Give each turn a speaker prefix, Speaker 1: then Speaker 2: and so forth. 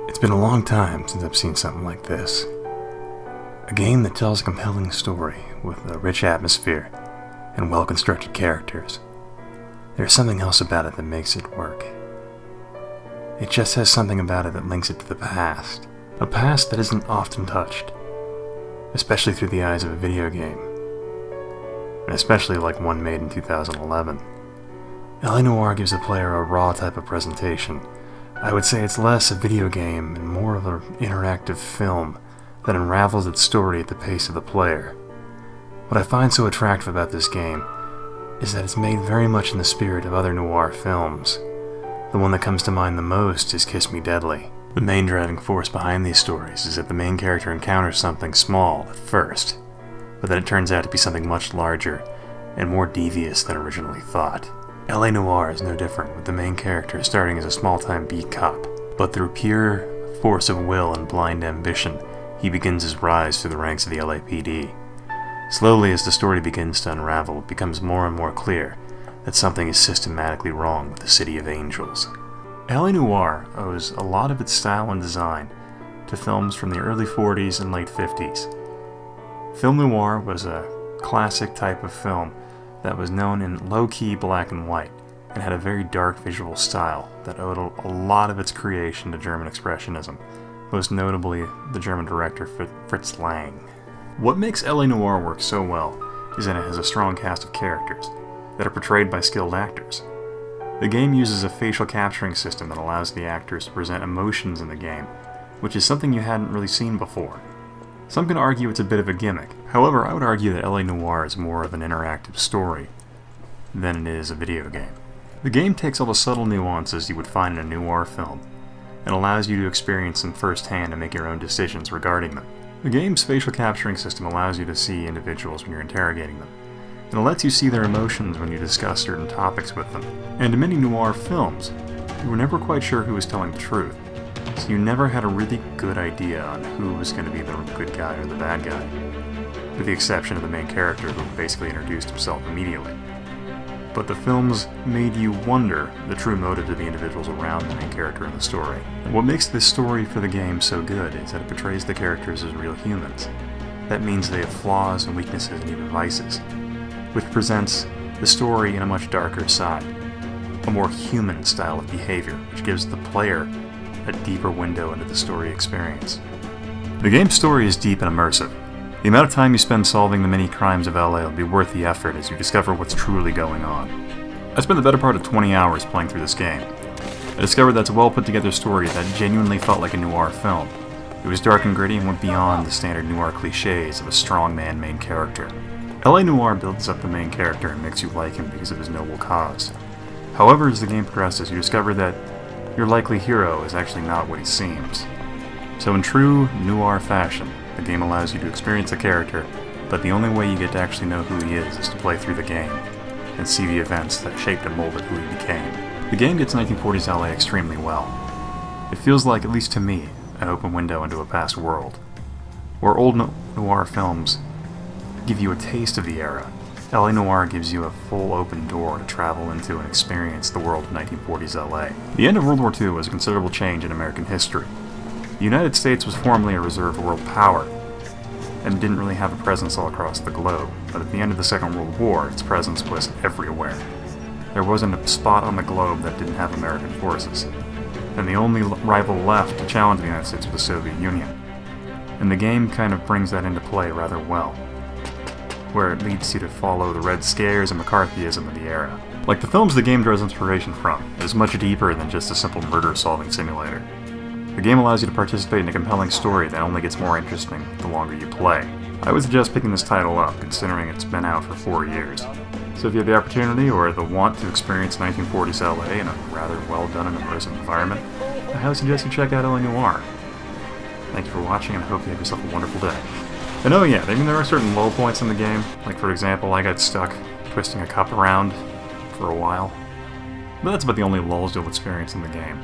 Speaker 1: It's been a long time since I've seen something like this. A game that tells a compelling story with a rich atmosphere and well-constructed characters. There's something else about it that makes it work. It just has something about it that links it to the past. A past that isn't often touched, especially through the eyes of a video game. And especially like one made in 2011. LA Noire gives the player a raw type of presentation. I would say it's less a video game and more of an interactive film that unravels its story at the pace of the player. What I find so attractive about this game is that it's made very much in the spirit of other noir films. The one that comes to mind the most is Kiss Me Deadly. The main driving force behind these stories is that the main character encounters something small at first, but then it turns out to be something much larger and more devious than originally thought. LA Noire is no different, with the main character starting as a small-time beat cop, but through pure force of will and blind ambition, he begins his rise through the ranks of the LAPD. Slowly, as the story begins to unravel, it becomes more and more clear that something is systematically wrong with the City of Angels. LA Noire owes a lot of its style and design to films from the early 40s and late 50s. Film noir was a classic type of film that was known in low-key black and white, and had a very dark visual style that owed a lot of its creation to German Expressionism, most notably the German director Fritz Lang. What makes LA Noire work so well is that it has a strong cast of characters that are portrayed by skilled actors. The game uses a facial capturing system that allows the actors to present emotions in the game, which is something you hadn't really seen before. Some can argue it's a bit of a gimmick. However, I would argue that LA Noire is more of an interactive story than it is a video game. The game takes all the subtle nuances you would find in a noir film and allows you to experience them firsthand and make your own decisions regarding them. The game's facial capturing system allows you to see individuals when you're interrogating them. It lets you see their emotions when you discuss certain topics with them. And in many noir films, you were never quite sure who was telling the truth. So you never had a really good idea on who was going to be the good guy or the bad guy, with the exception of the main character who basically introduced himself immediately. But the films made you wonder the true motives of the individuals around the main character in the story. And what makes this story for the game so good is that it portrays the characters as real humans. That means they have flaws and weaknesses and even vices, which presents the story in a much darker side, a more human style of behavior, which gives the player a deeper window into the story experience. The game's story is deep and immersive. The amount of time you spend solving the many crimes of LA will be worth the effort as you discover what's truly going on. I spent the better part of 20 hours playing through this game. I discovered that it's a well put together story that genuinely felt like a noir film. It was dark and gritty and went beyond the standard noir cliches of a strongman main character. LA Noire builds up the main character and makes you like him because of his noble cause. However, as the game progresses, you discover that your likely hero is actually not what he seems. So in true noir fashion, the game allows you to experience the character, but the only way you get to actually know who he is to play through the game, and see the events that shaped and molded who he became. The game gets 1940s LA extremely well. It feels like, at least to me, an open window into a past world, where old noir films give you a taste of the era. LA Noire gives you a full open door to travel into and experience the world of 1940s LA. The end of World War II was a considerable change in American history. The United States was formerly a reserve world power, and didn't really have a presence all across the globe, but at the end of the Second World War, its presence was everywhere. There wasn't a spot on the globe that didn't have American forces, and the only rival left to challenge the United States was the Soviet Union. And the game kind of brings that into play rather well, where it leads you to follow the Red Scares and McCarthyism of the era. Like the films the game draws inspiration from, it is much deeper than just a simple murder-solving simulator. The game allows you to participate in a compelling story that only gets more interesting the longer you play. I would suggest picking this title up, considering it's been out for 4 years. So if you have the opportunity or the want to experience 1940s LA in a rather well-done and immersive environment, I highly suggest you check out LA Noire. Thank you for watching, and I hope you have yourself a wonderful day. And oh yeah, there are certain low points in the game, like for example, I got stuck twisting a cup around for a while. But that's about the only lulls you'll experience in the game.